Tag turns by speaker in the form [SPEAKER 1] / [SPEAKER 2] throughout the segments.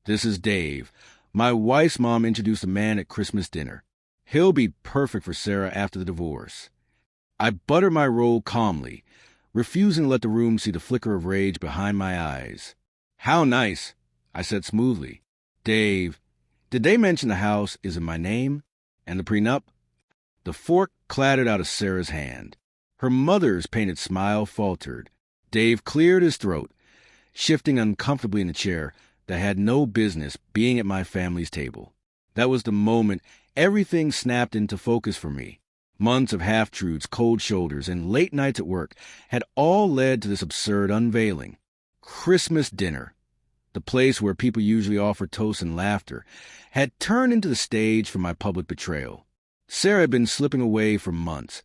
[SPEAKER 1] This is Dave. My wife's mom introduced a man at Christmas dinner. He'll be perfect for Sarah after the divorce." I buttered my roll calmly, refusing to let the room see the flicker of rage behind my eyes. "How nice," I said smoothly. "Dave, did they mention the house is in my name? And the prenup?" The fork clattered out of Sarah's hand. Her mother's painted smile faltered. Dave cleared his throat, shifting uncomfortably in the chair that had no business being at my family's table. That was the moment everything snapped into focus for me. Months of half-truths, cold shoulders, and late nights at work had all led to this absurd unveiling. Christmas dinner, the place where people usually offer toasts and laughter, had turned into the stage for my public betrayal. Sarah had been slipping away for months,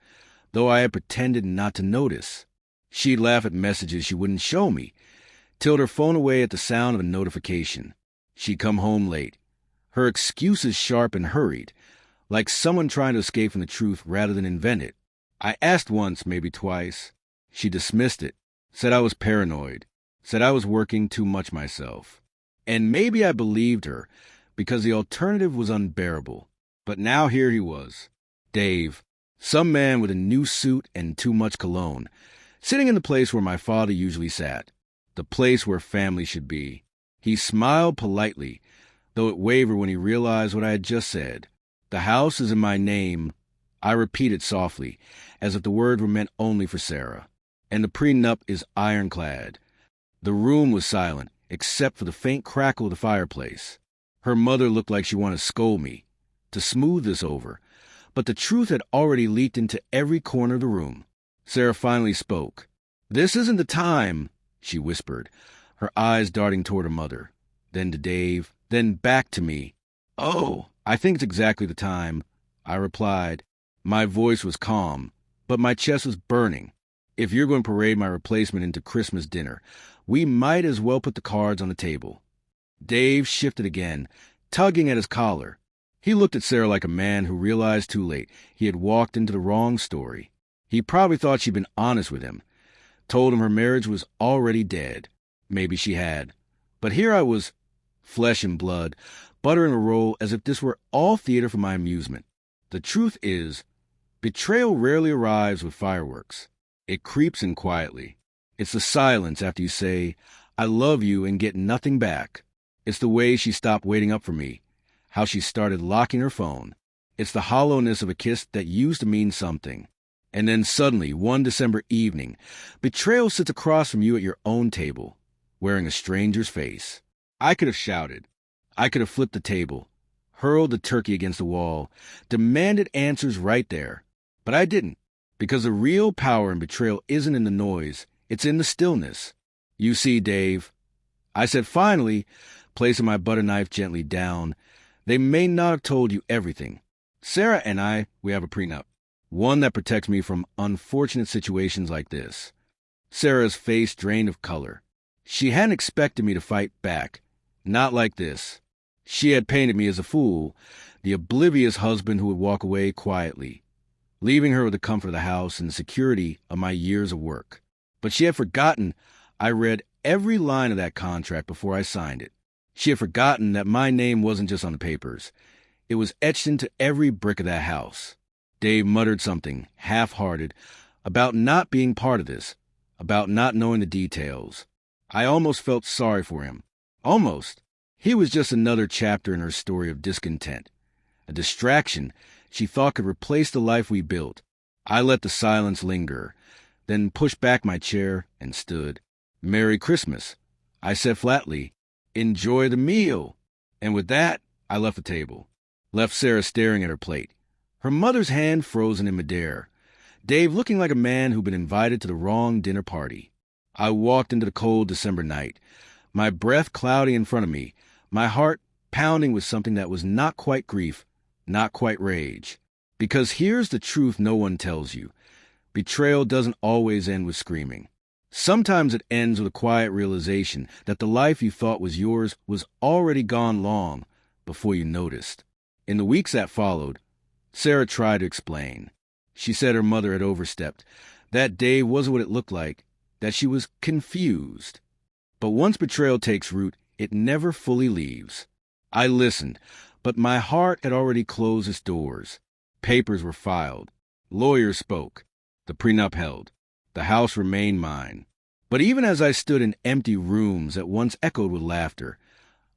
[SPEAKER 1] though I had pretended not to notice. She'd laugh at messages she wouldn't show me, tilt her phone away at the sound of a notification. She'd come home late, her excuses sharp and hurried, like someone trying to escape from the truth rather than invent it. I asked once, maybe twice. She dismissed it, said I was paranoid, said I was working too much myself. And maybe I believed her, because the alternative was unbearable. But now here he was, Dave, some man with a new suit and too much cologne, sitting in the place where my father usually sat, the place where family should be. He smiled politely, though it wavered when he realized what I had just said. "The house is in my name," I repeated softly, as if the word were meant only for Sarah. "And the prenup is ironclad." The room was silent, except for the faint crackle of the fireplace. Her mother looked like she wanted to scold me, to smooth this over, but the truth had already leaked into every corner of the room. Sarah finally spoke. "This isn't the time," she whispered, her eyes darting toward her mother, then to Dave, then back to me. "Oh, I think it's exactly the time," I replied. My voice was calm, but my chest was burning. "If you're going to parade my replacement into Christmas dinner, we might as well put the cards on the table." Dave shifted again, tugging at his collar. He looked at Sarah like a man who realized too late he had walked into the wrong story. He probably thought she'd been honest with him, told him her marriage was already dead. Maybe she had. But here I was, flesh and blood, buttering a roll as if this were all theater for my amusement. The truth is, betrayal rarely arrives with fireworks. It creeps in quietly. It's the silence after you say, "I love you," and get nothing back. It's the way she stopped waiting up for me, how she started locking her phone. It's the hollowness of a kiss that used to mean something. And then suddenly, one December evening, betrayal sits across from you at your own table, wearing a stranger's face. I could have shouted. I could have flipped the table, hurled the turkey against the wall, demanded answers right there. But I didn't, because the real power in betrayal isn't in the noise, it's in the stillness. "You see, Dave," I said finally, placing my butter knife gently down, "they may not have told you everything. Sarah and we have a prenup, one that protects me from unfortunate situations like this." Sarah's face drained of color. She hadn't expected me to fight back, not like this. She had painted me as a fool, the oblivious husband who would walk away quietly, leaving her with the comfort of the house and the security of my years of work. But she had forgotten I read every line of that contract before I signed it. She had forgotten that my name wasn't just on the papers. It was etched into every brick of that house. Dave muttered something, half-hearted, about not being part of this, about not knowing the details. I almost felt sorry for him. Almost. He was just another chapter in her story of discontent, a distraction she thought could replace the life we built. I let the silence linger, then pushed back my chair and stood. "Merry Christmas," I said flatly. "Enjoy the meal." And with that, I left the table, left Sarah staring at her plate, her mother's hand frozen in midair, Dave looking like a man who'd been invited to the wrong dinner party. I walked into the cold December night, my breath cloudy in front of me, my heart pounding with something that was not quite grief, not quite rage. Because here's the truth no one tells you. Betrayal doesn't always end with screaming. Sometimes it ends with a quiet realization that the life you thought was yours was already gone long before you noticed. In the weeks that followed, Sarah tried to explain. She said her mother had overstepped, that Dave wasn't what it looked like, that she was confused. But once betrayal takes root, It never fully leaves. I listened, but my heart had already closed its doors. Papers were filed. Lawyers spoke. The prenup held. The house remained mine. But even as I stood in empty rooms that once echoed with laughter,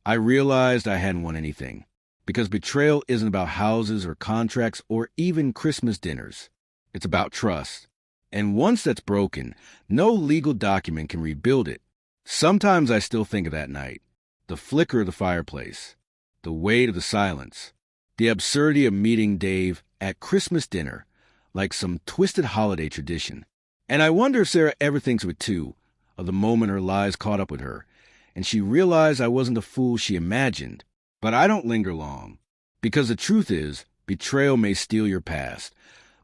[SPEAKER 1] I realized I hadn't won anything. Because betrayal isn't about houses or contracts or even Christmas dinners. It's about trust. And once that's broken, no legal document can rebuild it. Sometimes I still think of that night. The flicker of the fireplace. The weight of the silence. The absurdity of meeting Dave at Christmas dinner, like some twisted holiday tradition. And I wonder if Sarah ever thinks of it too, of the moment her lies caught up with her, and she realized I wasn't the fool she imagined. But I don't linger long, because the truth is, betrayal may steal your past,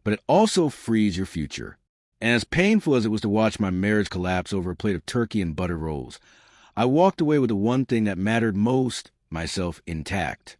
[SPEAKER 1] but it also frees your future. And as painful as it was to watch my marriage collapse over a plate of turkey and buttered rolls, I walked away with the one thing that mattered most, myself intact.